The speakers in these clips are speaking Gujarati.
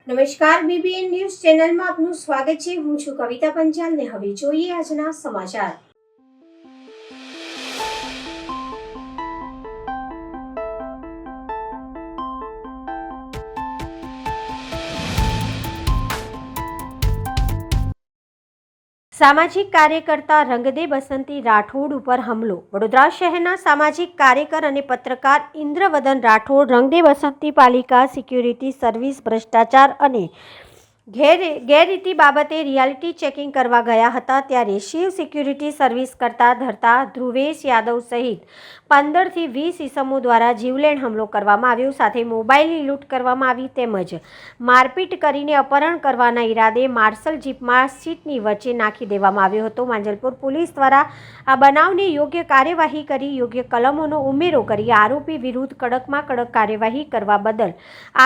નમસ્કાર, બીબીએન ન્યૂઝ ચેનલમાં આપનું સ્વાગત છે। હું છું કવિતા પંચાલ ને હવે જોઈએ આજના સમાચાર। સામાજિક કાર્યકર્તા રંગદે બસંતી રાઠોડ ઉપર હુમલો। વડોદરા શહેરના સામાજિક કાર્યકર અને પત્રકાર ઇન્દ્રવદન રાઠોડ રંગદે બસંતી પાલિકા સિક્યુરિટી સર્વિસ ભ્રષ્ટાચાર અને ગેરરીતિ બાબતે રિયાલિટી ચેકિંગ કરવા ગયા હતા ત્યારે શિવ સિક્યુરિટી સર્વિસ કરતા ધરતા ધ્રુવેશ યાદવ સહિત 15 થી 20 ઇસમો દ્વારા જીવલેણ હુમલો કરવામાં આવ્યો। સાથે મોબાઈલની લૂંટ કરવામાં આવી તેમજ મારપીટ કરીને અપહરણ કરવાના ઈરાદે માર્શલ જીપમાં સીટની વચ્ચે નાખી દેવામાં આવ્યો હતો। માંજલપુર પોલીસ દ્વારા આ બનાવની યોગ્ય કાર્યવાહી કરી યોગ્ય કલમોનો ઉમેરો કરી આરોપી વિરુદ્ધ કડકમાં કડક કાર્યવાહી કરવા બદલ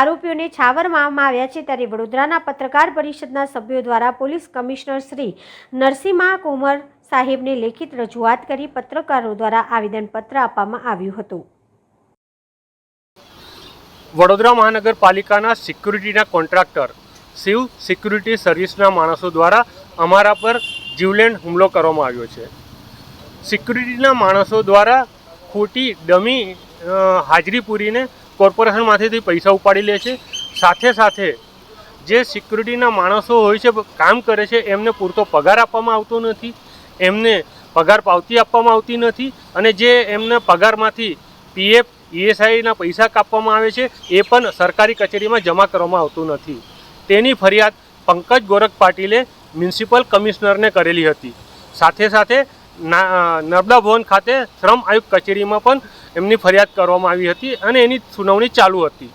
આરોપીઓને છાવરવામાં આવ્યા છે। ત્યારે વડોદરાના પત્રકાર પરિષદના સભ્યો દ્વારા પોલીસ કમિશનર શ્રી નરસિંહ કુમાર સાહેબને લેખિત રજૂઆત કરી પત્રકારો દ્વારા આવેદનપત્ર આપવામાં આવ્યું હતું। વડોદરા મહાનગરપાલિકાના સિક્યુરિટીના કોન્ટ્રાક્ટર શિવ સિક્યુરિટી સર્વિસના માણસો દ્વારા અમારા પર જીવલેણ હુમલો કરવામાં આવ્યો છે। સિક્યુરિટીના માણસો દ્વારા ખોટી ડમી હાજરી પૂરીને કોર્પોરેશનમાંથી પૈસા ઉપાડી લે છે। સાથે સાથે જે સિક્યુરિટીના માણસો હોય છે, કામ કરે છે, એમને પૂરતો પગાર આપવામાં આવતો નથી, એમને પગાર પાવતી આપવામાં આવતી નથી અને જે એમને પગારમાંથી પીએફ ઈએસઆઈના પૈસા કાપવામાં આવે છે એ પણ સરકારી કચેરીમાં જમા કરવામાં આવતું નથી। તેની ફરિયાદ પંકજ ગોરખ પાટીલે મ્યુનિસિપલ કમિશનરને કરેલી હતી। સાથે સાથે નર્મદા ભવન ખાતે શ્રમ આયુક્ત કચેરીમાં પણ એમની ફરિયાદ કરવામાં આવી હતી અને એની સુનાવણી ચાલુ હતી।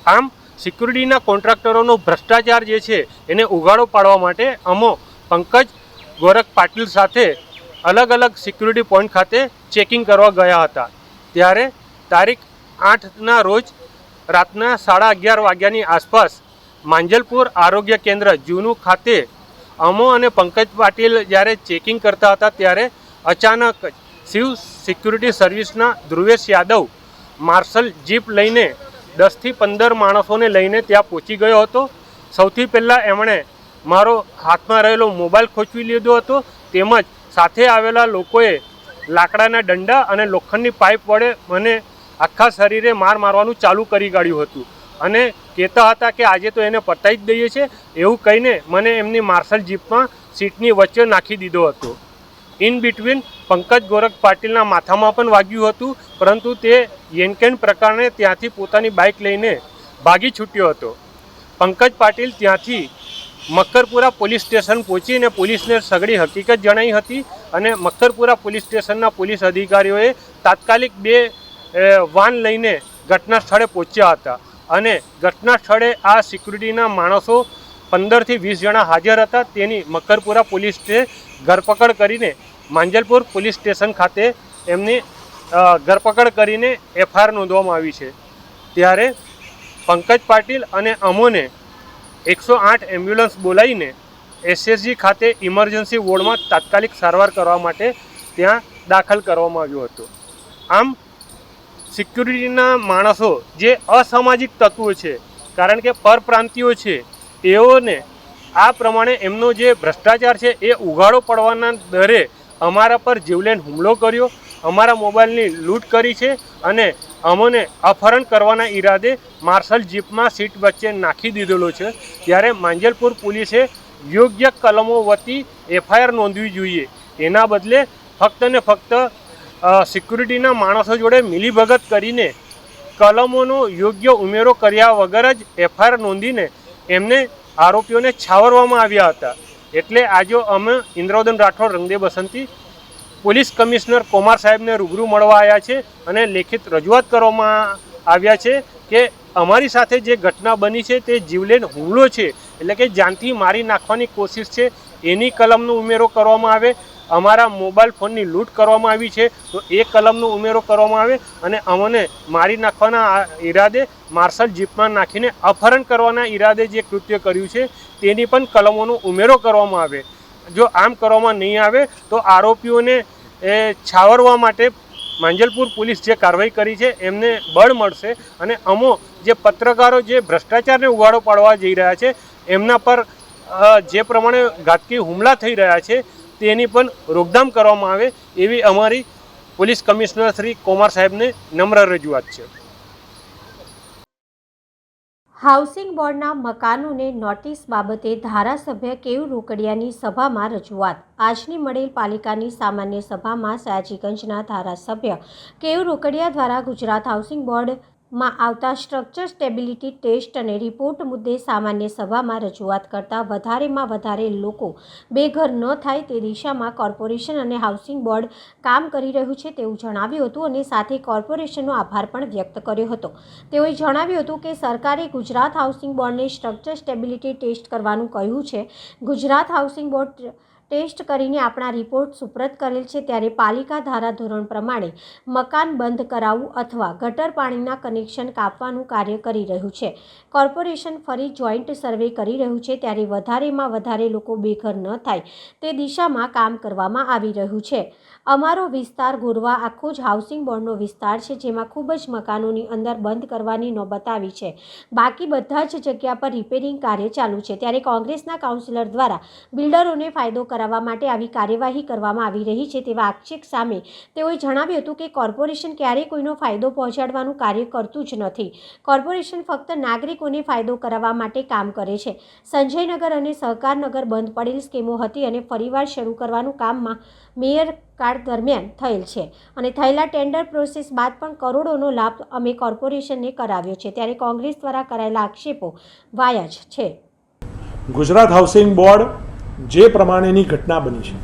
આમ સિક્યુરિટીના કોન્ટ્રાક્ટરોનો ભ્રષ્ટાચાર જે છે એને ઉઘાડો પાડવા માટે અમો પંકજ ગોરખ પાટીલ સાથે અલગ અલગ સિક્યુરિટી પોઈન્ટ ખાતે ચેકિંગ કરવા ગયા હતા। ત્યારે તારીખ 8ના રોજ રાતના 11:30 વાગ્યાની આસપાસ માંજલપુર આરોગ્ય કેન્દ્ર જૂનું ખાતે અમો અને પંકજ પાટીલ જ્યારે ચેકિંગ કરતા હતા ત્યારે અચાનક શિવ સિક્યુરિટી સર્વિસના ધ્રુવેશ યાદવ માર્શલ જીપ લઈને 10 થી 15 માણસોને લઈને ત્યાં પહોંચી ગયો હતો। સૌથી પહેલાં એમણે મારો હાથમાં રહેલો મોબાઈલ ખોચવી લીધો હતો તેમજ સાથે આવેલા લોકોએ લાકડાના દંડા અને લોખંડની પાઇપ વડે મને આખા શરીરે મારવાનું ચાલુ કરી કાઢ્યું હતું અને કહેતા હતા કે આજે તો એને પતાવી જ દઈએ છે એવું કહીને મને એમની માર્શલ જીપમાં સીટની વચ્ચે નાખી દીધો હતો। ઇન બિટવીન પંકજ ગોરખ પાટીલના માથામાં પણ વાગ્યું હતું પરંતુ તે યેનકેન પ્રકારે ત્યાંથી પોતાની બાઇક લઈને ભાગી છૂટ્યો હતો। પંકજ પાટીલ ત્યાંથી મક્કરપુરા પોલીસ સ્ટેશન પહોંચીને પોલીસને સઘળી હકીકત જણાવી હતી અને મક્કરપુરા પોલીસ સ્ટેશનના પોલીસ અધિકારીઓએ તાત્કાલિક 2 વાન લઈને ઘટના સ્થળે પહોંચ્યા હતા અને ઘટના સ્થળે આ સિક્યુરિટીના માણસો 15 થી 20 જણા હાજર હતા। તેની મક્કરપુરા પોલીસે ધરપકડ કરીને માંજલપુર પોલીસ સ્ટેશન ખાતે એમની ધરપકડ કરીને એફઆઈઆર નોંધવામાં આવી છે। ત્યારે પંકજ પાટીલ અને અમોને 108 એમ્બ્યુલન્સ બોલાવીને એસએસજી ખાતે ઇમરજન્સી વોર્ડમાં તાત્કાલિક સારવાર કરવા માટે ત્યાં દાખલ કરવામાં આવ્યો હતો। આમ સિક્યુરિટીના માણસો જે અસામાજિક તત્વો છે, કારણ કે પરપ્રાંતિયો છે, તેઓને આ પ્રમાણે એમનો જે ભ્રષ્ટાચાર છે એ ઉઘાડો પડવાના દરે અમારા પર જીવલેણ હુમલો કર્યો, અમારા મોબાઈલની લૂંટ કરી છે અને અમને અપહરણ કરવાના ઈરાદે માર્શલ જીપમાં સીટ વચ્ચે નાખી દીધેલો છે। ત્યારે માંજલપુર પોલીસે યોગ્ય કલમો વતી એફઆઈઆર નોંધવી જોઈએ, એના બદલે ફક્ત ને ફક્ત સિક્યુરિટીના માણસો જોડે મિલીભગત કરીને કલમોનો યોગ્ય ઉમેરો કર્યા વગર જ એફઆઈઆર નોંધીને એમને આરોપીઓને છાવરવામાં આવ્યા હતા। એટલે આજે અમે ઇન્દ્રવદન રાઠોડ રંગદે બસંતી પોલીસ કમિશનર કુમાર સાહેબને રૂબરૂ મળવા આવ્યા છે અને લેખિત રજૂઆત કરવામાં આવ્યા છે કે અમારી સાથે જે ઘટના બની છે તે જીવલેણ હુમલો છે, એટલે કે જાનથી મારી નાખવાની કોશિશ છે, એની કલમનો ઉમેરો કરવામાં આવે। અમારા મોબાઈલ ફોનની લૂંટ કરવામાં આવી છે તો એ કલમનો ઉમેરો કરવામાં આવે અને અમને મારી નાખવાના ઈરાદે માર્શલ જીપમાં નાખીને અપહરણ કરવાના ઈરાદે જે કૃત્ય કર્યું છે તેની પણ કલમોનો ઉમેરો કરવામાં આવે। જો આમ કરવામાં નહીં આવે તો આરોપીઓને છાવરવા માટે માંજલપુર પોલીસ જે કાર્યવાહી કરી છે એમને બળ મળશે અને અમો જે પત્રકારો જે ભ્રષ્ટાચારને ઉગાડો પાડવા જઈ રહ્યા છે એમના પર જે પ્રમાણે ઘાતકી હુમલા થઈ રહ્યા છે તેની પણ રોકથામ કરવામાં આવે એવી અમારી પોલીસ કમિશનર શ્રી કુમાર સાહેબને નમ્ર રજૂઆત છે. હાઉસિંગ બોર્ડના મકાનોને નોટિસ બાબતે ધારાસભ્ય કેયુ રોકડિયાની સભામાં રજૂઆત. આજની મળેલ પાલિકાની સામાન્ય સભામાં સયાજીગંજના ધારાસભ્ય કેયુ રોકડિયા દ્વારા ગુજરાત હાઉસિંગ બોર્ડમાં આવતા સ્ટ્રક્ચર સ્ટેબિલિટી ટેસ્ટ અને રિપોર્ટ મુદ્દે સામાન્ય સભામાં રજૂઆત કરતા વધારેમાં વધારે લોકો બેઘર ન થાય તે દિશામાં કોર્પોરેશન અને હાઉસિંગ બોર્ડ કામ કરી રહ્યું છે તેવું જણાવ્યું હતું અને સાથે કોર્પોરેશનનો આભાર પણ વ્યક્ત કર્યો હતો. તેઓએ જણાવ્યું હતું કે સરકારે ગુજરાત હાઉસિંગ બોર્ડને સ્ટ્રક્ચર સ્ટેબિલિટી ટેસ્ટ કરવાનું કહ્યું છે. ગુજરાત હાઉસિંગ બોર્ડ ટેસ્ટ કરીને આપણા રિપોર્ટ સુપ્રત કરેલ છે ત્યારે પાલિકા ધારાધોરણ પ્રમાણે મકાન બંધ કરાવવું અથવા ગટર પાણીના કનેક્શન કાપવાનું કાર્ય કરી રહ્યું છે. કોર્પોરેશન ફરી જોઈન્ટ સર્વે કરી રહ્યું છે ત્યારે વધારેમાં વધારે લોકો બેઘર ન થાય તે દિશામાં કામ કરવામાં આવી રહ્યું છે. અમારો વિસ્તાર ગોરવા આખો જ હાઉસિંગ બોર્ડનો વિસ્તાર છે જેમાં ખૂબ જ મકાનોની અંદર બંધ કરવાની નોબત આવી છે. બાકી બધા જ જગ્યા પર રિપેરિંગ કાર્ય ચાલુ છે ત્યારે કોંગ્રેસના કાઉન્સિલર દ્વારા બિલ્ડરોને ફાયદો કરાવવા માટે આવી કાર્યવાહી કરવામાં આવી રહી છે તેવા આક્ષેપ સામે તેઓએ જણાવ્યું હતું કે કોર્પોરેશન ક્યારેય કોઈનો ફાયદો પહોંચાડવાનું કાર્ય કરતું જ નથી. કોર્પોરેશન ફક્ત નાગરિકોને ફાયદો કરાવવા માટે કામ કરે છે. સંજયનગર અને સહકારનગર બંધ પડેલ સ્કીમો હતી અને ફરીવાર શરૂ કરવાનું કામમાં મેયર કાળ દરમિયાન થયેલ છે અને થયેલા ટેન્ડર પ્રોસેસ બાદ પણ કરોડોનો લાભ અમે કોર્પોરેશનને કરાવ્યો છે ત્યારે કોંગ્રેસ દ્વારા કરાયેલા આક્ષેપો વાયા જ છે. ગુજરાત હાઉસિંગ બોર્ડ જે પ્રમાણેની ઘટના બની છે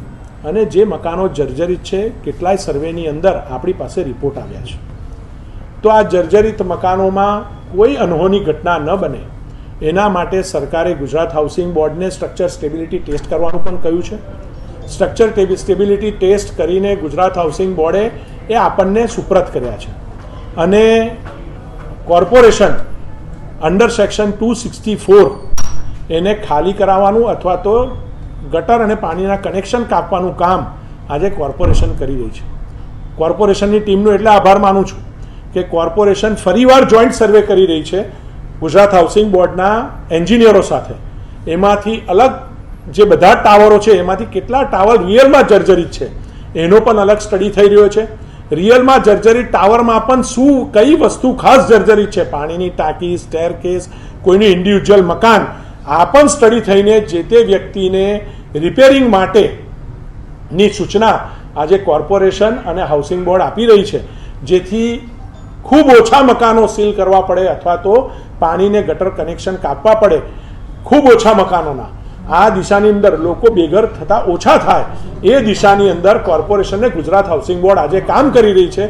અને જે મકાનો જર્જરિત છે કેટલાય સર્વેની અંદર આપણી પાસે રિપોર્ટ આવ્યા છે તો આ જર્જરિત મકાનોમાં કોઈ અનહોની ઘટના ન બને એના માટે સરકારે ગુજરાત હાઉસિંગ બોર્ડને સ્ટ્રક્ચર સ્ટેબિલિટી ટેસ્ટ કરવાનું પણ કહ્યું છે. સ્ટ્રક્ચર સ્ટેબિલિટી ટેસ્ટ કરીને ગુજરાત હાઉસિંગ બોર્ડે એ આપણને સુપ્રત કર્યા છે અને કોર્પોરેશન અંડર સેક્શન 264 એને ખાલી કરાવવાનું અથવા તો ગટર અને પાણીના કનેક્શન કાપવાનું કામ આજે કોર્પોરેશન કરી રહી છે. કોર્પોરેશનની ટીમનો એટલે આભાર માનું છું કે કોર્પોરેશન ફરીવાર જોઈન્ટ સર્વે કરી રહી છે ગુજરાત હાઉસિંગ બોર્ડના એન્જિનિયરો સાથે. એમાંથી અલગ જે બધા ટાવરો છે એમાંથી કેટલા ટાવર રિયલમાં જર્જરિત છે એનો પણ અલગ સ્ટડી થઈ રહ્યો છે. રિયલમાં જર્જરિત ટાવરમાં પણ શું કઈ વસ્તુ ખાસ જર્જરિત છે, પાણીની ટાંકી, સ્ટેરકેસ, કોઈનું ઇન્ડિવિજ્યુઅલ મકાન, આ પણ સ્ટડી થઈને જે તે વ્યક્તિને રિપેરિંગ માટેની સૂચના આજે કોર્પોરેશન અને હાઉસિંગ બોર્ડ આપી રહી છે જેથી ખૂબ ઓછા મકાનો સીલ કરવા પડે અથવા તો પાણીને ગટર કનેક્શન કાપવા પડે. ખૂબ ઓછા મકાનોના આ દિશાની અંદર લોકો બેઘર થતા ઓછા થાય એ દિશાની અંદર કોર્પોરેશનને ગુજરાત હાઉસિંગ બોર્ડ આજે કામ કરી રહી છે.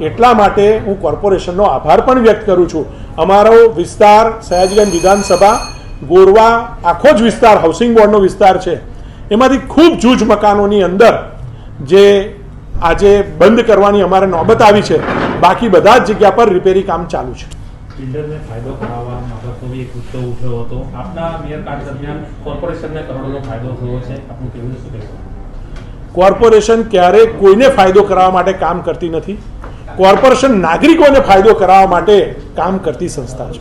એટલા માટે હું કોર્પોરેશનનો આભાર પણ વ્યક્ત કરું છું. અમારો વિસ્તાર સયાજીગંજ વિધાનસભા ગોરવા આખો જ વિસ્તાર હાઉસિંગ બોર્ડનો વિસ્તાર છે. એમાંથી ખૂબ જૂજ મકાનોની અંદર જે આજે બંધ કરવાની અમારે નોબત આવી છે, બાકી બધા જ જગ્યા પર રિપેરી કામ ચાલુ છે. બિલ્ડરને ફાયદો કરાવવા બાબતનો એક મુદ્દો ઉઠ્યો હતો. આપના મેયર કાર્ડ દરમિયાન કોર્પોરેશનને કરોડોનો ફાયદો થયો છે, આપનું કેવું શું કહેવું? કોર્પોરેશન ક્યારેય કોઈને ફાયદો કરાવવા માટે કામ કરતી નથી. કોર્પોરેશન નાગરિકોને ફાયદો કરાવવા માટે કામ કરતી સંસ્થા છે.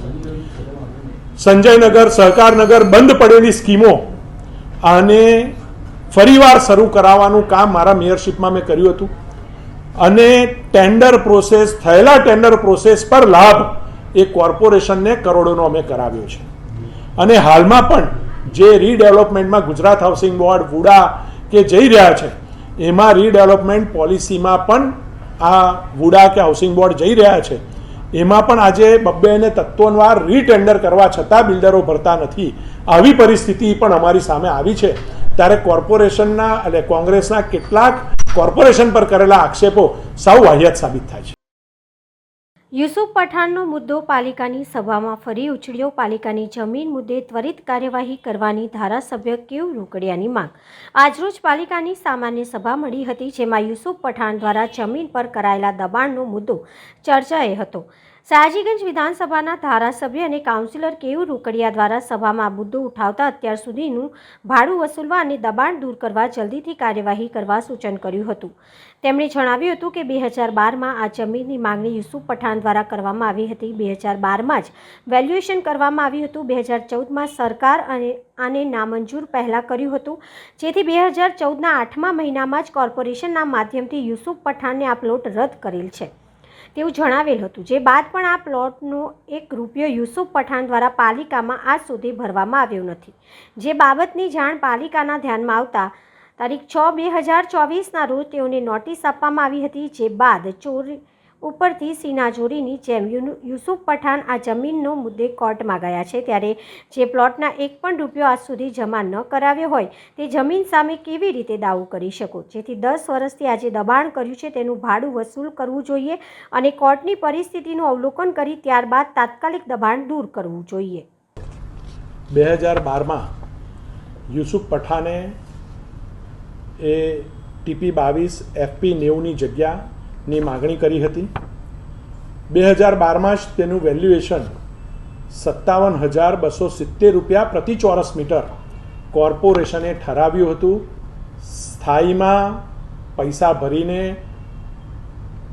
સંજયનગર, સહકારનગર બંધ પડેલી સ્કીમો અને ફરીવાર શરૂ કરાવવાનું કામ મારા મેયરશિપમાં મેં કર્યું હતું અને ટેન્ડર પ્રોસેસ થયેલા ટેન્ડર પ્રોસેસ પર લાભ એ કોર્પોરેશનને કરોડોનો અમે કરાવ્યો છે. અને હાલમાં પણ જે રીડેવલપમેન્ટમાં ગુજરાત હાઉસિંગ બોર્ડ વુડા કે જઈ રહ્યા છે એમાં રીડેવલપમેન્ટ પોલિસીમાં પણ આ વુડા કે હાઉસિંગ બોર્ડ જઈ રહ્યા છે. એમાં પણ આજે બબ્બે અને તત્વોવાર રીટેન્ડર કરવા છતાં બિલ્ડરો ભરતા નથી. આવી પરિસ્થિતિ પણ અમારી સામે આવી છે. ત્યારે કોર્પોરેશનના એટલે કોંગ્રેસના કેટલાક કોર્પોરેશન પર કરેલા આક્ષેપો સાવ વાહિયાત સાબિત થાય છે. યુસુફ પઠાણનો મુદ્દો પાલિકાની સભામાં ફરી ઉછળ્યો. પાલિકાની જમીન મુદ્દે ત્વરિત કાર્યવાહી કરવાની ધારાસભ્ય કેયુ રોકડિયાની માંગ. આજરોજ પાલિકાની સામાન્ય સભા મળી હતી જેમાં યુસુફ પઠાણ દ્વારા જમીન પર કરાયેલા દબાણનો મુદ્દો ચર્ચાએ હતો. સયાજીગંજ વિધાનસભાના ધારાસભ્ય અને કાઉન્સિલર કેયુ રોકડિયા દ્વારા સભામાં આ મુદ્દો ઉઠાવતા અત્યાર સુધીનું ભાડું વસૂલવા અને દબાણ દૂર કરવા જલ્દીથી કાર્યવાહી કરવા સૂચન કર્યું હતું. તેમણે જણાવ્યું હતું કે 2012માં આ જમીનની માંગણી યુસુફ પઠાણ દ્વારા કરવામાં આવી હતી. 2012માં જ વેલ્યુએશન કરવામાં આવ્યું હતું. 2014માં સરકાર આને નામંજૂર પહેલાં કર્યું હતું, જેથી 2014ના 8મા મહિનામાં જ કોર્પોરેશનના માધ્યમથી યુસુફ પઠાણને આ પ્લોટ રદ કરેલ છે તેવું જણાવેલ હતું. જે બાદ પણ આ પ્લોટનો 1 રૂપિયો યુસુફ પઠાણ દ્વારા પાલિકામાં આજ સુધી ભરવામાં આવ્યો નથી. જે બાબતની જાણ પાલિકાના ધ્યાનમાં આવતા તારીખ 6/2024ના રોજ તેઓને નોટિસ આપવામાં આવી હતી. જે બાદ ચોરી ઉપરથી સીનાચોરીની જેમ યુસુફ પઠાણ આ જમીનનો મુદ્દે કોર્ટમાં ગયા છે. ત્યારે જે પ્લોટના 1 પણ રૂપિયો આજ સુધી જમા ન કરાવ્યો હોય તે જમીન સામે કેવી રીતે દાવો કરી શકો? જેથી 10 વર્ષથી આજે દબાણ કર્યું છે તેનું ભાડું વસૂલ કરવું જોઈએ અને કોર્ટની પરિસ્થિતિનું અવલોકન કરી ત્યારબાદ તાત્કાલિક દબાણ દૂર કરવું જોઈએ. 2012માં યુસુફ પઠાણે એ TP-22 FP-90ની જગ્યાની માગણી કરી હતી. 2012માં જ તેનું વેલ્યુએશન 57,270 રૂપિયા પ્રતિ ચોરસ મીટર કોર્પોરેશને ઠરાવ્યું હતું. સ્થાયીમાં પૈસા ભરીને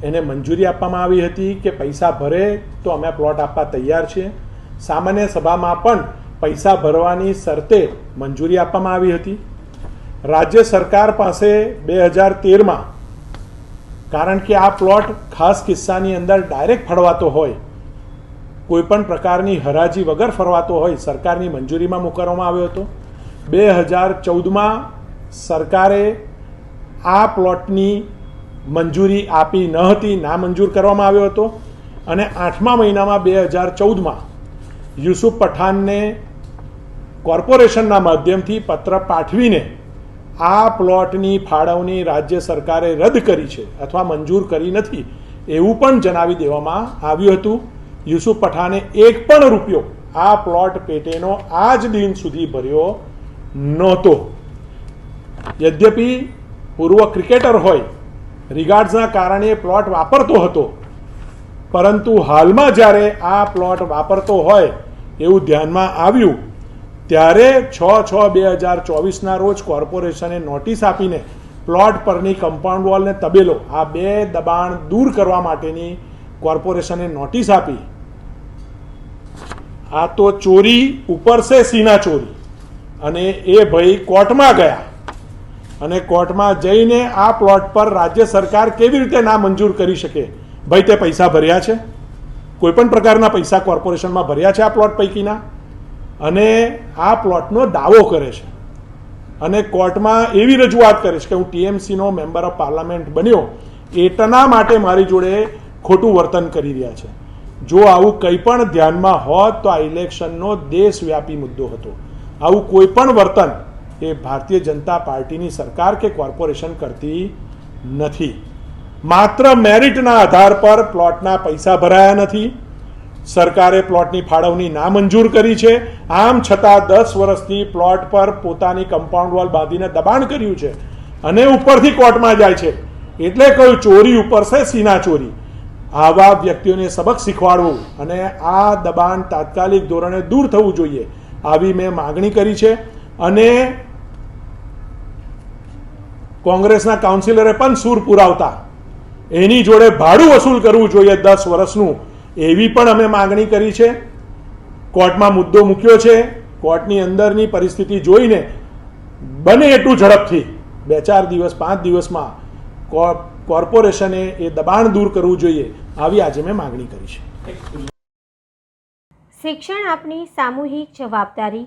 એને મંજૂરી આપવામાં આવી હતી કે પૈસા ભરે તો અમે પ્લોટ આપવા તૈયાર છીએ. સામાન્ય સભામાં પણ પૈસા ભરવાની શરતે મંજૂરી આપવામાં આવી હતી. રાજ્ય સરકાર પાસે 2013માં, કારણ કે આ પ્લોટ ખાસ કિસ્સાની અંદર ડાયરેક્ટ ફળવાતો હોય, કોઈપણ પ્રકારની હરાજી વગર ફરવાતો હોય, સરકારની મંજૂરીમાં મૂકવામાં આવ્યો હતો. 2014માં સરકારે આ પ્લોટની મંજૂરી આપી ન હતી, નામંજૂર કરવામાં આવ્યો હતો અને 8મા મહિનામાં 2014માં યુસુફ પઠાણને કોર્પોરેશનના માધ્યમથી પત્ર પાઠવીને આ પ્લોટની ફાળવણી રાજ્ય સરકારે રદ કરી છે અથવા મંજૂર કરી નથી એવું પણ જણાવી દેવામાં આવ્યું હતું. યુસુફ પઠાણે 1 પણ રૂપિયો આ પ્લોટ પેટેનો આજ દિન સુધી ભર્યો નહોતો. યદ્યપિ પૂર્વ ક્રિકેટર હોય, રિગાર્ડ્સના કારણે પ્લોટ વાપરતો હતો, પરંતુ હાલમાં જ્યારે આ પ્લોટ વાપરતો હોય એવું ધ્યાનમાં આવ્યું ત્યારે 6/6/2024ના રોજ કોર્પોરેશને નોટિસ આપીને પ્લોટ પરની કમ્પાઉન્ડ વોલ ને તબેલો આ 2 દબાણ દૂર કરવા માટેની કોર્પોરેશને નોટિસ આપી. આ તો ચોરી ઉપર છે સીના ચોરી. અને એ ભાઈ કોર્ટમાં ગયા અને કોર્ટમાં જઈને આ પ્લોટ પર રાજ્ય સરકાર કેવી રીતે ના મંજૂર કરી શકે? ભાઈ તે પૈસા ભર્યા છે? કોઈપણ પ્રકારના પૈસા કોર્પોરેશનમાં ભર્યા છે આ પ્લોટ પૈકીના? અને આ પ્લોટનો દાવો કરે છે અને કોર્ટમાં એવી રજૂઆત કરે છે કે હું TMCનો મેમ્બર ઓફ પાર્લામેન્ટ બન્યો એટલા માટે મારી જોડે ખોટું વર્તન કરી રહ્યા છે. જો આવું કંઈ પણ ધ્યાનમાં હોત તો આ ઇલેક્શનનો દેશવ્યાપી મુદ્દો હતો. આવું કોઈ પણ વર્તન એ ભારતીય જનતા પાર્ટીની સરકાર કે કોર્પોરેશન કરતી નથી. માત્ર મેરિટના આધાર પર પ્લોટના પૈસા ભરાયા નથી. સરકારે પ્લોટની ફાળવણી નામંજૂર કરી છે. આમ છતાં 10 વર્ષથી પ્લોટ પર પોતાની કમ્પાઉન્ડ વોલ બાંધીને દબાણ કર્યું છે અને ઉપરથી કોર્ટમાં જાય છે. એટલે કહ્યું ચોરી ઉપર છે સીના ચોરી. આવા વ્યક્તિઓને સબક શીખવાડવું અને આ દબાણ તાત્કાલિક ધોરણે દૂર થવું જોઈએ આવી મેં માગણી કરી છે. અને કોંગ્રેસના કાઉન્સિલરે પણ સૂર પુરાવતા એની જોડે ભાડું વસૂલ કરવું જોઈએ 10 વર્ષનું એવી પણ અમે માગણી કરી છે. કોર્ટમાં મુદ્દો મૂક્યો છે. કોર્ટની અંદરની પરિસ્થિતિ જોઈને બને એટલું ઝડપથી 2-4 દિવસ 5 દિવસમાં કોર્પોરેશને એ દબાણ દૂર કરવું જોઈએ આવી આજે મેં માગણી કરી છે. શિક્ષણ આપની સામૂહિક જવાબદારી.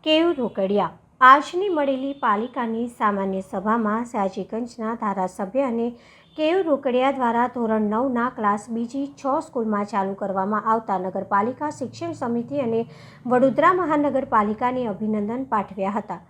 કેયુ રોકડિયા. આજની મળેલી પાલિકાની સામાન્ય સભામાં સયાજીગંજના ધારાસભ્ય અને કેયુ રોકડિયા દ્વારા ધોરણ 9ના ક્લાસ બીજી 6 સ્કૂલમાં ચાલુ કરવામાં આવતા નગરપાલિકા શિક્ષણ સમિતિ અને વડોદરા મહાનગરપાલિકાને અભિનંદન પાઠવ્યા હતા.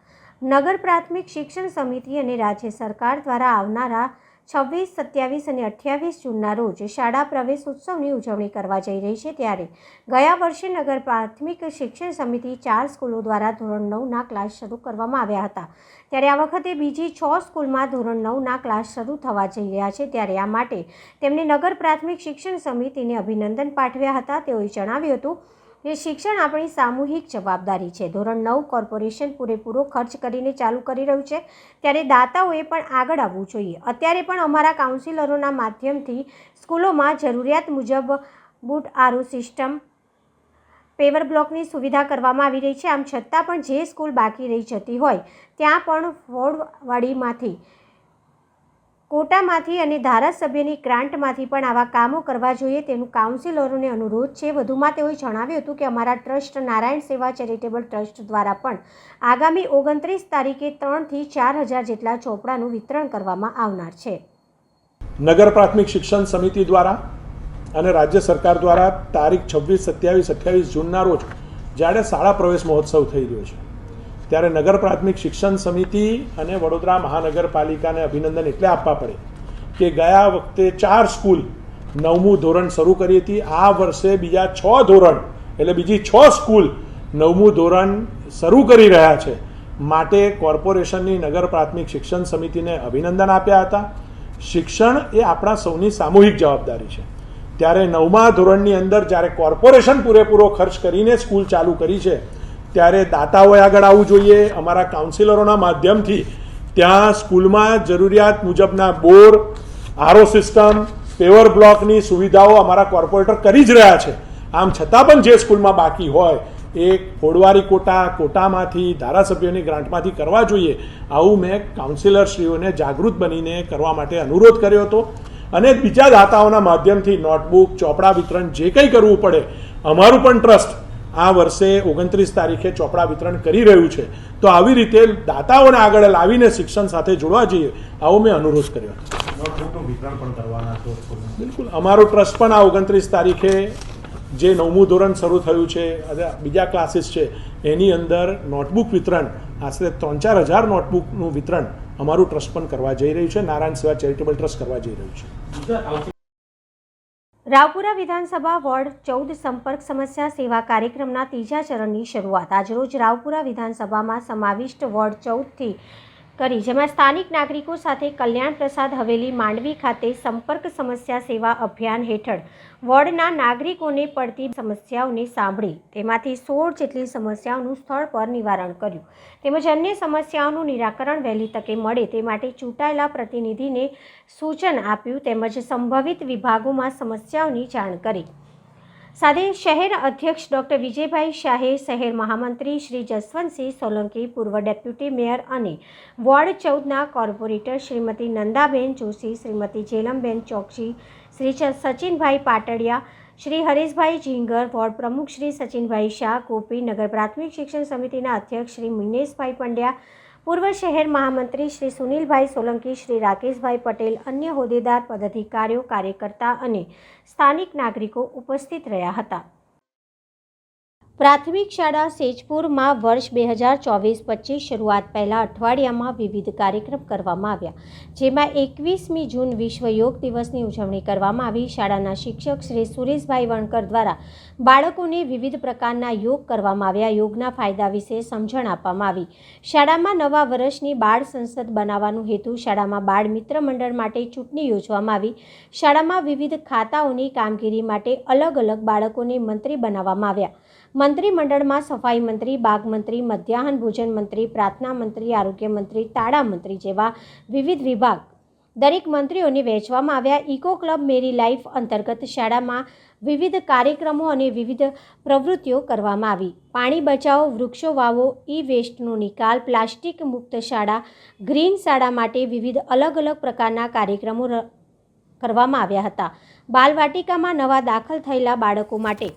નગર પ્રાથમિક શિક્ષણ સમિતિ અને રાજ્ય સરકાર દ્વારા આવનારા 26, 27 અને 28 જૂનના રોજ શાળા પ્રવેશ ઉત્સવની ઉજવણી કરવા જઈ રહી છે, ત્યારે ગયા વર્ષે નગર પ્રાથમિક શિક્ષણ સમિતિ 4 સ્કૂલો દ્વારા ધોરણ 9ના ક્લાસ શરૂ કરવામાં આવ્યા હતા, ત્યારે આ વખતે બીજી 6 સ્કૂલમાં ધોરણ 9ના ક્લાસ શરૂ થવા જઈ રહ્યા છે, ત્યારે આ માટે તેમણે નગર પ્રાથમિક શિક્ષણ સમિતિને અભિનંદન પાઠવ્યા હતા. તેઓએ જણાવ્યું હતું કે શિક્ષણ આપણી સામૂહિક જવાબદારી છે. ધોરણ 9 કોર્પોરેશન પૂરેપૂરો ખર્ચ કરીને ચાલુ કરી રહ્યું છે, ત્યારે દાતાઓએ પણ આગળ આવવું જોઈએ. અત્યારે પણ અમારા કાઉન્સિલરોના માધ્યમથી સ્કૂલોમાં જરૂરિયાત મુજબ બૂટ આરો સિસ્ટમ, પેવર બ્લોકની સુવિધા કરવામાં આવી રહી છે. આમ છતાં પણ જે સ્કૂલ બાકી રહી જતી હોય ત્યાં પણ ફોડવાડીમાંથી, કોટામાંથી અને ધારાસભ્યની ગ્રાન્ટમાંથી પણ આવા કામો કરવા જોઈએ તેનું કાઉન્સિલરોને અનુરોધ છે. વધુમાં તેઓએ જણાવ્યું હતું કે અમારા ટ્રસ્ટ નારાયણ સેવા ચેરિટેબલ ટ્રસ્ટ દ્વારા પણ આગામી 29 તારીખે 3 થી 4,000 જેટલા ચોપડાનું વિતરણ કરવામાં આવનાર છે. નગર પ્રાથમિક શિક્ષણ સમિતિ દ્વારા અને રાજ્ય સરકાર દ્વારા તારીખ 26, 27, 28 જૂનના રોજ જ્યારે શાળા પ્રવેશ મહોત્સવ થઈ રહ્યો છે, ત્યારે નગર પ્રાથમિક શિક્ષણ સમિતિ અને વડોદરા મહાનગરપાલિકાને અભિનંદન એટલે આપવા પડે કે ગયા વખતે 4 સ્કૂલ 9મું ધોરણ શરૂ કરી હતી. આ વર્ષે બીજા 6 ધોરણ એટલે બીજી 6 સ્કૂલ 9મું ધોરણ શરૂ કરી રહ્યા છે. માટે કોર્પોરેશનની નગર પ્રાથમિક શિક્ષણ સમિતિને અભિનંદન આપ્યા હતા. શિક્ષણ એ આપણા સૌની સામૂહિક જવાબદારી છે, ત્યારે 9મા ધોરણની અંદર જ્યારે કોર્પોરેશન પૂરેપૂરો ખર્ચ કરીને સ્કૂલ ચાલુ કરી છે, ત્યારે દાતાઓએ આગળ આવવું જોઈએ. અમારા કાઉન્સિલરોના માધ્યમથી ત્યાં સ્કૂલમાં જરૂરિયાત મુજબના બોર, આરો સિસ્ટમ, પેવર બ્લોકની સુવિધાઓ અમારા કોર્પોરેટર કરી જ રહ્યા છે. આમ છતાં પણ જે સ્કૂલમાં બાકી હોય એ ફોડવારી કોટામાંથી, ધારાસભ્યોની ગ્રાન્ટમાંથી કરવા જોઈએ. આવું મેં કાઉન્સિલરશ્રીઓને જાગૃત બનીને કરવા માટે અનુરોધ કર્યો હતો. અને બીજા દાતાઓના માધ્યમથી નોટબુક, ચોપડા વિતરણ જે કંઈ કરવું પડે, અમારું પણ ટ્રસ્ટ આ વર્ષે 29 તારીખે ચોપડા વિતરણ કરી રહ્યું છે. તો આવી રીતે દાતાઓને આગળ લાવીને શિક્ષણ સાથે જોડવા જોઈએ, આવો મેં અનુરોધ કર્યો. નોટબુકનું વિતરણ પણ કરવાના છો? બિલકુલ, અમારું ટ્રસ્ટ પણ આ 29 તારીખે જે 9મું ધોરણ શરૂ થયું છે, બીજા ક્લાસીસ છે, એની અંદર નોટબુક વિતરણ આશરે 3-4 હજાર નોટબુકનું વિતરણ અમારું ટ્રસ્ટ પણ કરવા જઈ રહ્યું છે. નારાયણ સેવા ચેરિટેબલ ટ્રસ્ટ કરવા જઈ રહ્યું છે. રાવપુરા વિધાનસભા વોર્ડ 14 સંપર્ક સમસ્યા સેવા કાર્યક્રમના 3જા ચરણની શરૂઆત આજરોજ રાવપુરા વિધાનસભામાં સમાવિષ્ટ વોર્ડ 14થી કરી, જેમાં સ્થાનિક નાગરિકો સાથે કલ્યાણ પ્રસાદ હવેલી માંડવી ખાતે સંપર્ક સમસ્યા સેવા અભિયાન હેઠળ વોર્ડના નાગરિકોને પડતી સમસ્યાઓને સાંભળી તેમાંથી 16 જેટલી સમસ્યાઓનું સ્થળ પર નિવારણ કર્યું, તેમજ અન્ય સમસ્યાઓનું નિરાકરણ વહેલી તકે મળે તે માટે ચૂંટાયેલા પ્રતિનિધિને સૂચન આપ્યું, તેમજ સંભવિત વિભાગોમાં સમસ્યાઓની જાણ કરી. સાથે શહેર અધ્યક્ષ ડૉક્ટર વિજયભાઈ શાહે, શહેર મહામંત્રી શ્રી જસવંતસિંહ સોલંકી, પૂર્વ ડેપ્યુટી મેયર અને ward 14ના corporator Shrimati Nandaben Joshi, Shrimati Jelamben Choksi, Shri સચિનભાઈ Patadia, Shri Hareshbhai ઝીંગર, ward પ્રમુખ શ્રી સચિનભાઈ શાહ, ગોપી, નગર પ્રાથમિક શિક્ષણ સમિતિના અધ્યક્ષ શ્રી મિનેશભાઈ પંડ્યા, પૂર્વ શહેર મહામંત્રી શ્રી સુનિલભાઈ સોલંકી, શ્રી રાકેશભાઈ પટેલ, અન્ય હોદ્દેદાર, પદાધિકારીઓ, કાર્યકર્તા અને સ્થાનિક નાગરિકો ઉપસ્થિત રહ્યા હતા. પ્રાથમિક શાળા સેજપુરમાં વર્ષ 2024-25 શરૂઆત પહેલા અઠવાડિયામાં વિવિધ કાર્યક્રમ કરવામાં આવ્યા, જેમાં 21મી જૂન વિશ્વ યોગ દિવસની ઉજવણી કરવામાં આવી. શાળાના શિક્ષક શ્રી સુરેશભાઈ વણકર દ્વારા બાળકોને વિવિધ પ્રકારના યોગ કરવામાં આવ્યા. યોગના ફાયદા વિશે સમજણ આપવામાં આવી. શાળામાં નવા વર્ષની બાળ સંસદ બનાવવાનો હેતુ શાળામાં બાળ મિત્ર મંડળ માટે ચૂંટણી યોજવામાં આવી. શાળામાં વિવિધ ખાતાઓની કામગીરી માટે અલગ અલગ બાળકોને મંત્રી બનાવવામાં આવ્યા. મંત્રીમંડળમાં સફાઈ મંત્રી, બાગ મંત્રી, મધ્યાહન ભોજન મંત્રી, પ્રાર્થના મંત્રી, આરોગ્ય મંત્રી, તાળા મંત્રી જેવા વિવિધ વિભાગ દરેક મંત્રીઓને વહેંચવામાં આવ્યા. ઇકો ક્લબ મેરી લાઈફ અંતર્ગત શાળામાં વિવિધ કાર્યક્રમો અને વિવિધ પ્રવૃત્તિઓ કરવામાં આવી. પાણી બચાવો, વૃક્ષો વાવો, ઈ વેસ્ટનો નિકાલ, પ્લાસ્ટિક મુક્ત શાળા, ગ્રીન શાળા માટે વિવિધ અલગ અલગ પ્રકારના કાર્યક્રમો કરવામાં આવ્યા હતા. બાલવાટિકામાં નવા દાખલ થયેલા બાળકો માટે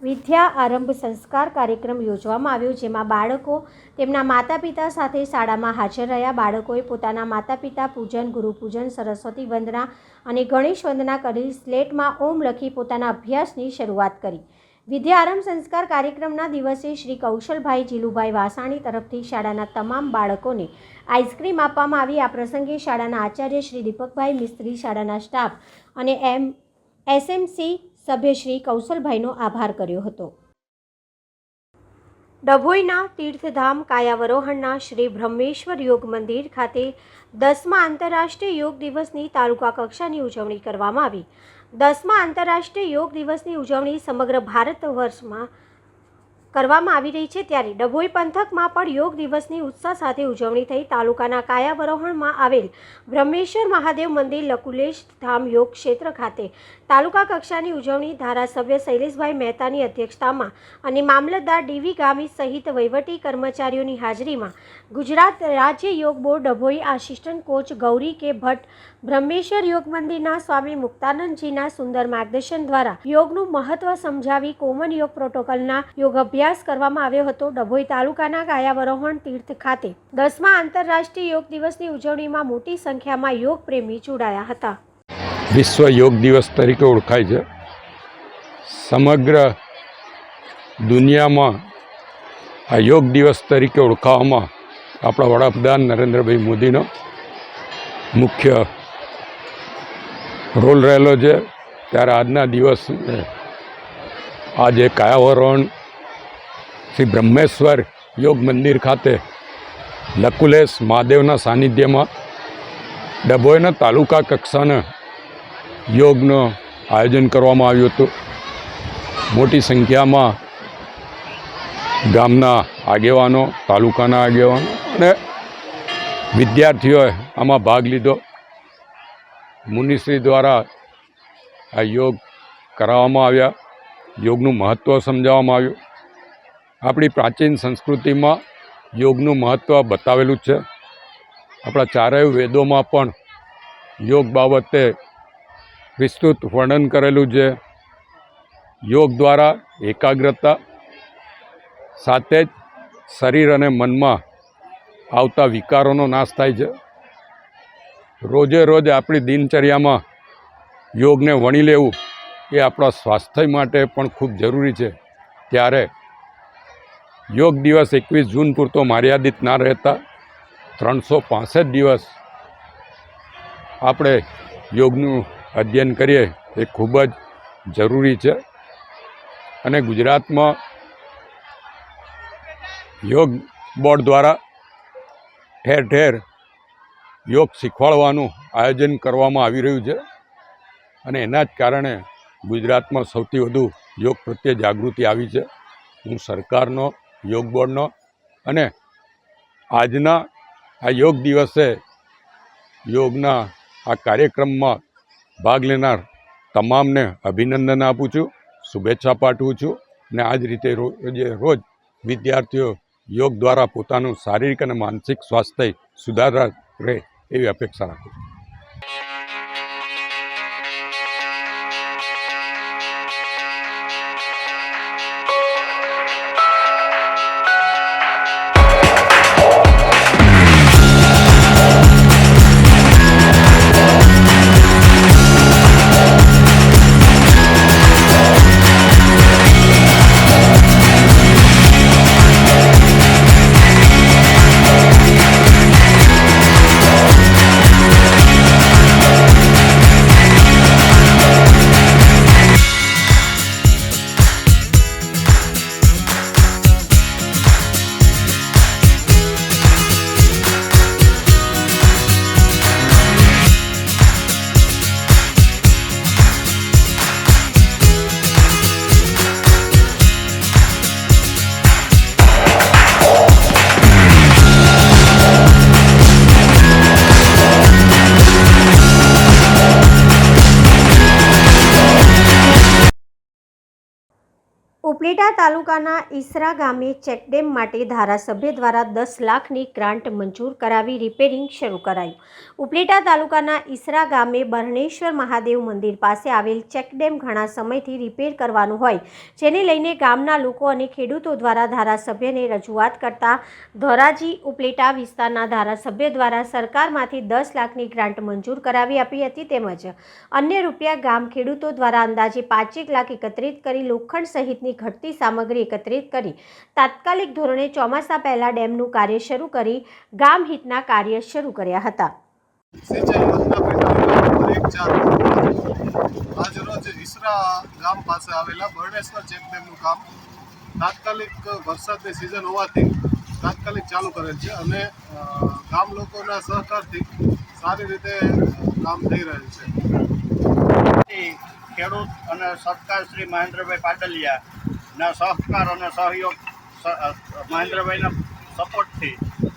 વિદ્યા આરંભ સંસ્કાર કાર્યક્રમ યોજવામાં આવ્યો, જેમાં બાળકો તેમના માતા પિતા સાથે શાળામાં હાજર રહ્યા. બાળકોએ પોતાના માતા પિતા પૂજન, ગુરુપૂજન, સરસ્વતી વંદના અને ગણેશ વંદના કરી સ્લેટમાં ઓમ લખી પોતાના અભ્યાસની શરૂઆત કરી. વિદ્યારંભ સંસ્કાર કાર્યક્રમના દિવસે શ્રી કૌશલભાઈ જીલુભાઈ વાસાણી તરફથી શાળાના તમામ બાળકોને આઈસ્ક્રીમ આપવામાં આવી। આ પ્રસંગે શાળાના આચાર્ય શ્રી દીપકભાઈ મિસ્ત્રી, શાળાના સ્ટાફ અને એસએમસી સભ્ય શ્રી કૌશલભાઈનો આભાર કર્યો હતો। ડભોઈના તીર્થધામ કાયાવરોહણના શ્રી બ્રહ્મેશ્વર યોગ મંદિર ખાતે 10મા આંતરરાષ્ટ્રીય યોગ દિવસની તાલુકા કક્ષાની ઉજવણી કરવામાં આવી। 10મા આંતરરાષ્ટ્રીય યોગ દિવસની ઉજવણી સમગ્ર ભારત વર્ષમાં કરવામાં આવી રહી છે, ત્યારે ડભોઈ પંથકમાં પણ યોગ દિવસની ઉત્સાહ સાથે ઉજવણી થઈ। તાલુકાના કાયાવરોહણમાં આવેલ બ્રહ્મેશ્વર મહાદેવ મંદિર લકુલેશ ધામ યોગ ક્ષેત્ર ખાતે તાલુકા કક્ષાની ઉજવણી ધારાસભ્ય શૈલેષભાઈ મહેતાની અધ્યક્ષતામાં અને મામલતદાર ડીવી ગામી સહિત વહીવટી કર્મચારીઓની હાજરીમાં ગુજરાત રાજ્ય યોગ board Dabhoi assistant coach Gauri કે ભટ્ટ, બ્રહ્મેશ્વર યોગ મંદિરના સ્વામી મુક્તાનંદજીના સુંદર માર્ગદર્શન દ્વારા યોગનું મહત્વ સમજાવી કોમન યોગ પ્રોટોકોલના યોગ અભ્યાસ કરવામાં આવ્યો હતો। ડભોઈ તાલુકાના કાયાવરોહણ તીર્થ ખાતે 10મા આંતરરાષ્ટ્રીય યોગ દિવસની ઉજવણીમાં મોટી સંખ્યામાં યોગ પ્રેમી જોડાયા હતા। વિશ્વ યોગ દિવસ તરીકે ઓળખાય છે। સમગ્ર દુનિયામાં આ યોગ દિવસ તરીકે ઓળખાવામાં આપણા વડાપ્રધાન નરેન્દ્રભાઈ મોદીનો મુખ્ય રોલ રહેલો છે। ત્યારે આજના દિવસ આજે કાયાવરોહણ શ્રી બ્રહ્મેશ્વર યોગ મંદિર ખાતે લકુલેશ મહાદેવના સાનિધ્યમાં ડભોઈના તાલુકા કક્ષાના યોગનું આયોજન કરવામાં આવ્યું હતું। મોટી સંખ્યામાં ગામના આગેવાનો, તાલુકાના આગેવાનો અને વિદ્યાર્થીઓએ આમાં ભાગ લીધો। મુનિશ્રી દ્વારા આ યોગ કરાવવામાં આવ્યા, યોગનું મહત્ત્વ સમજાવવામાં આવ્યું। આપણી પ્રાચીન સંસ્કૃતિમાં યોગનું મહત્ત્વ બતાવેલું છે। આપણા ચારેય વેદોમાં પણ યોગ બાબતે વિસ્તૃત વર્ણન કરેલું છે। યોગ દ્વારા એકાગ્રતા સાથે જ શરીર અને મનમાં આવતા વિકારોનો નાશ થાય છે। રોજે રોજ આપણી દિનચર્યામાં યોગને વણી લેવું એ આપણા સ્વાસ્થ્ય માટે પણ ખૂબ જરૂરી છે। ત્યારે યોગ દિવસ 21 જૂન પૂરતો મર્યાદિત ના રહેતા 365 દિવસ આપણે યોગનું અધ્યયન કરીએ એ ખૂબ જ જરૂરી છે। અને ગુજરાતમાં યોગ બોર્ડ દ્વારા ઠેર ઠેર યોગ શીખવાડવાનું આયોજન કરવામાં આવી રહ્યું છે। અને એના જ કારણે ગુજરાતમાં સૌથી વધુ યોગ પ્રત્યે જાગૃતિ આવી છે। હું સરકારનો, યોગ બોર્ડનો અને આજના આ યોગ દિવસે યોગના આ કાર્યક્રમમાં ભાગ લેનાર તમામને અભિનંદન આપું છું, શુભેચ્છા પાઠવું છું। અને આ જ રીતે રોજ વિદ્યાર્થીઓ યોગ દ્વારા પોતાનું શારીરિક અને માનસિક સ્વાસ્થ્ય સુધારા રહે એવી અપેક્ષા રાખું છું। ઉપલેટા તાલુકાના ઈસરા ગામે ચેકડેમ માટે ધારાસભ્ય દ્વારા 10 લાખની ગ્રાન્ટ મંજૂર કરાવી રિપેરિંગ શરૂ કરાયું। ઉપલેટા તાલુકાના ઈસરા ગામે બરણેશ્વર મહાદેવ મંદિર પાસે આવેલ ચેકડેમ ઘણા સમયથી રિપેર કરવાનું હોય, જેને લઈને ગામના લોકો અને ખેડૂતો દ્વારા ધારાસભ્યને રજૂઆત કરતા ધોરાજી ઉપલેટા વિસ્તારના ધારાસભ્ય દ્વારા સરકારમાંથી 10 લાખની ગ્રાન્ટ મંજૂર કરાવી આપી હતી, તેમજ અન્ય રૂપિયા ગામ ખેડૂતો દ્વારા અંદાજે 5 લાખ એકત્રિત કરી લોખંડ સહિતની ઘટતી સામગ્રી એકત્રિત કરી તાત્કાલિક ધોરણે ચોમાસા પહેલા ડેમનું કાર્ય શરૂ કરી ગામ હિતના કાર્ય શરૂ કર્યા હતા. સિંચાઈ યોજના પેટા નંબર 1 આજરોજ ઈસરા ગામ પાસે આવેલા બરણેશ્વર ચેકડેમનું કામ તાત્કાલિક વરસાદની સિઝન હોવાથી તાત્કાલિક ચાલુ કરેલ છે અને ગામ લોકોના સહકારથી સારી રીતે કામ થઈ રહેલ છે. ખેડૂત અને સરકાર શ્રી મહેન્દ્રભાઈ પાટલિયાના સહકાર અને સહયોગ મહેન્દ્રભાઈના સપોર્ટથી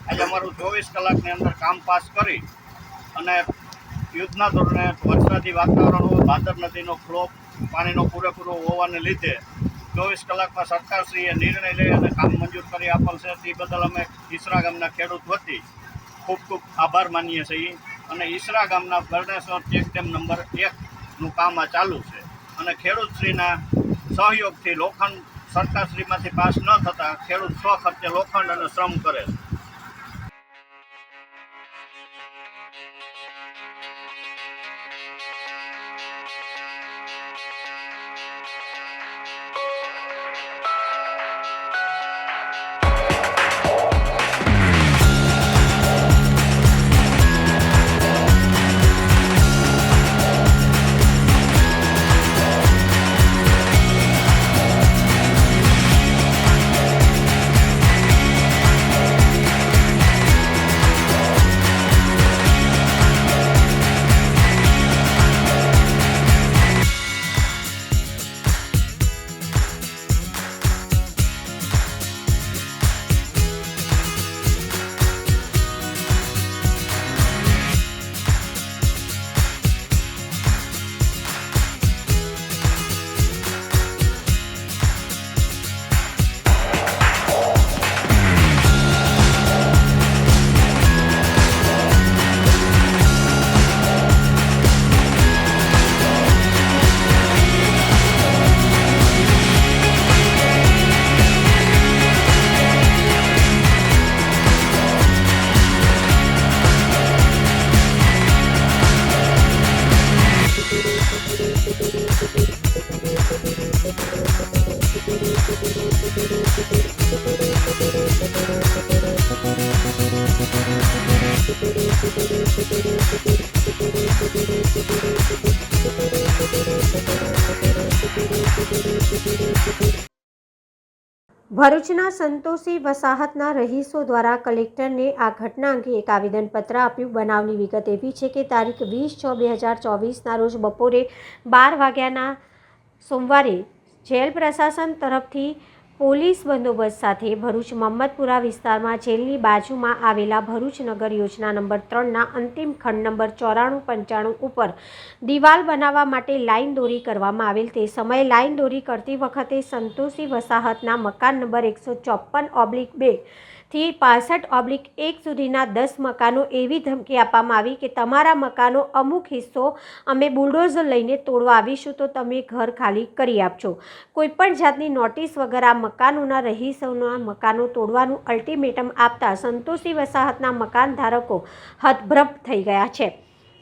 આજે અમારું 24 કલાકની અંદર કામ પાસ કરી અને યુદ્ધના ધોરણે વરસાદી વાતાવરણ હોય, ભાદર નદીનો ફ્લો પાણીનો પૂરેપૂરો હોવાને લીધે 24 કલાકમાં સરકારશ્રીએ નિર્ણય લઈ અને કામ મંજૂર કરી આપેલ છે. તે બદલ અમે ઈસરા ગામના ખેડૂત વતી ખૂબ ખૂબ આભાર માનીએ છીએ અને ઈસરા ગામના બરણેશ્વર ચેકડેમ નંબર 1નું કામ આ ચાલુ છે અને ખેડૂતશ્રીના સહયોગથી લોખંડ સરકારશ્રીમાંથી પાસ ન થતાં ખેડૂત સ્વખર્ચે લોખંડ અને શ્રમ કરે છે. ભરૂચના સંતોષી વસાહતના રહીશો દ્વારા કલેક્ટરને આ ઘટના અંગે એક આવેદનપત્ર આપ્યું. બનાવની વિગત એવી છે કે તારીખ 20/6/2024ના રોજ બપોરે 12 વાગ્યાના સોમવારે જેલ પ્રશાસન તરફથી પોલીસ બંદોબસ્ત સાથે ભરૂચ મહમ્મદપુરા વિસ્તારમાં જેલની બાજુમાં આવેલા ભરૂચ નગર યોજના નંબર 3ના અંતિમ ખંડ નંબર 94-95 ઉપર દિવાલ બનાવવા માટે લાઈન દોરી કરવામાં આવેલ. તે સમયે લાઈન દોરી કરતી વખતે સંતોષી વસાહતના મકાન નંબર 154/2 થી 65/1 સુધીના 10 મકાનો એવી ધમકી આપવામાં આવી કે તમારા મકાનો અમુક હિસ્સો અમે બુલડોઝર લઈને તોડવા આવીશું તો તમે ઘર ખાલી કરી આપજો. કોઈપણ જાતની નોટિસ વગર આ મકાનોના રહીશોના મકાનો તોડવાનું અલ્ટિમેટમ આપતા સંતોષી વસાહતના મકાન ધારકો હતભ્રમ થઈ ગયા છે,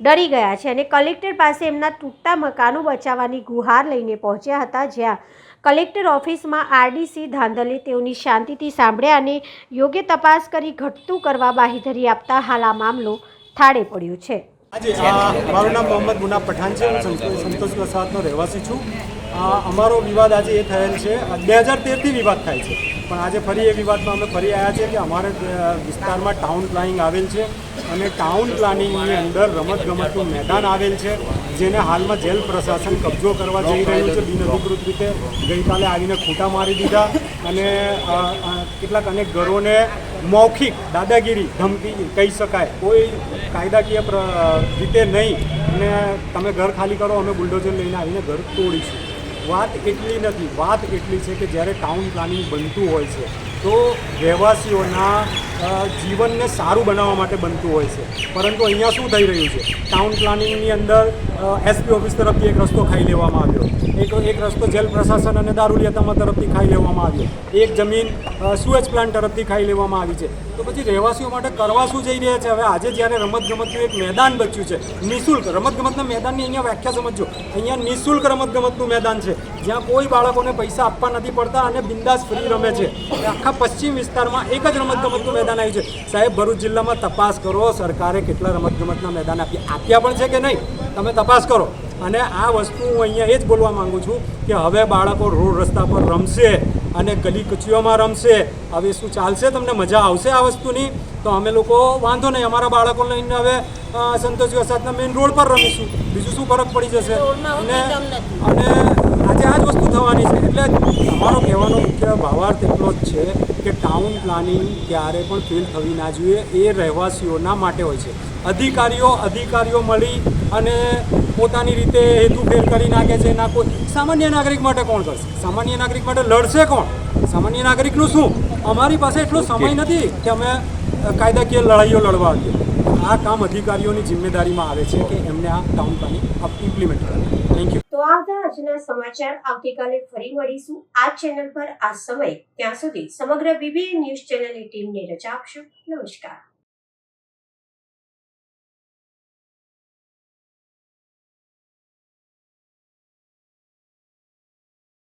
ડરી ગયા છે અને કલેક્ટર પાસે એમના તૂટતા મકાનો બચાવવાની ગુહાર લઈને પહોંચ્યા હતા, જ્યાં કલેક્ટર ઓફિસમાં આરડીસી ધાંધલે તેઓની શાંતિથી સાંભળ્યા અને યોગ્ય તપાસ કરી ઘટતું કરવા બાંહેધરી આપતા હાલ આ મામલો થાળે પડ્યો છે. આજે મારું નામ મોહમ્મદ મુનાફ પઠાણ છે. હું સંતોષ વસાહતનો રહેવાસી છું. અમારો વિવાદ આજે એ થયેલ છે, 2013થી વિવાદ થાય છે, પણ આજે ફરી એ વિવાદમાં અમે ફરી આવ્યા છીએ કે અમારે વિસ્તારમાં ટાઉન પ્લાનિંગ આવેલ છે અને ટાઉન પ્લાનિંગની અંદર રમતગમતનું મેદાન આવેલ છે, જેને હાલમાં જેલ પ્રશાસન કબજો કરવા જઈ રહ્યું છે બિનઅધિકૃત રીતે. ગઈકાલે આવીને ખૂંટા મારી દીધા અને કેટલાક અનેક ઘરોને મૌખિક દાદાગીરી ધમકી કહી શકાય, કોઈ કાયદાકીય રીતે નહીં, અને તમે ઘર ખાલી કરો અમે બુલડોઝર લઈને આવીને ઘર તોડીશું. વાત એટલી નથી, વાત એટલી છે કે જ્યારે ટાઉન પ્લાનિંગ બનતું હોય છે તો રહેવાસીઓના જીવનને સારું બનાવવા માટે બનતું હોય છે. પરંતુ અહીંયા શું થઈ રહ્યું છે, ટાઉન પ્લાનિંગની અંદર એસપી ઓફિસ તરફથી એક રસ્તો ખાઈ લેવામાં આવ્યો, એક રસ્તો જેલ પ્રશાસન અને દારૂલિયાતામાં તરફથી ખાઈ લેવામાં આવ્યો, એક જમીન સુએજ પ્લાન્ટ તરફથી ખાઈ લેવામાં આવી છે. તો પછી રહેવાસીઓ માટે કરવા શું જઈ રહ્યા છે? હવે આજે જ્યારે રમતગમતનું એક મેદાન બચ્યું છે નિઃશુલ્ક, રમતગમતના મેદાનની અહીંયા વ્યાખ્યા સમજો, અહીંયા નિઃશુલ્ક રમતગમતનું મેદાન છે જ્યાં કોઈ બાળકોને પૈસા આપવા નથી પડતા અને બિંદાસ ફ્રી રમે છે. આખા પશ્ચિમ વિસ્તારમાં એક જ રમતગમતનું મેદાન આવ્યું છે. સાહેબ, ભરૂચ જિલ્લામાં તપાસ કરો, સરકારે કેટલા રમતગમતના મેદાન આપ્યા પણ છે કે નહીં, તમે તપાસ કરો. અને આ વસ્તુ હું અહીંયા એ જ બોલવા માગું છું કે હવે બાળકો રોડ રસ્તા પર રમશે અને ગલી કચીઓમાં રમશે. હવે શું ચાલશે? તમને મજા આવશે આ વસ્તુની? તો અમે લોકો વાંધો નહીં, અમારા બાળકોને લઈને હવે સંતોષ વસાહતના મેઇન રોડ પર રમીશું, બીજું શું ફરક પડી જશે? અને આજે આ જ વસ્તુ થવાની છે. એટલે અમારો કહેવાનો મુખ્ય ભાવાર્થ એટલો જ છે કે ટાઉન પ્લાનિંગ ક્યારે પણ ફેલ થવી ના જોઈએ. એ રહેવાસીઓના માટે હોય છે. અધિકારીઓ મળી અને પોતાની રીતે હેતુફેર કરી નાખે છે. ના કોઈ સામાન્ય નાગરિક માટે કોણ કરશે? સામાન્ય નાગરિક માટે લડશે કોણ? સામાન્ય નાગરિકનું શું? અમારી પાસે એટલો સમય નથી કે અમે કાયદાકીય લડાઈઓ લડવા આવીએ. આ કામ અધિકારીઓની જિમ્મેદારીમાં આવે છે કે એમને આ ટાઉન પ્લાનિંગ ઇમ્પ્લિમેન્ટ કરે. Thank you. તો આ હતા આજના સમાચાર. આવતીકાલે ફરી મળીશું આ ચેનલ પર આ સમય. ત્યાં સુધી સમગ્ર BBN ન્યૂઝ ચેનલની ટીમને રજા આપશો. નમસ્કાર.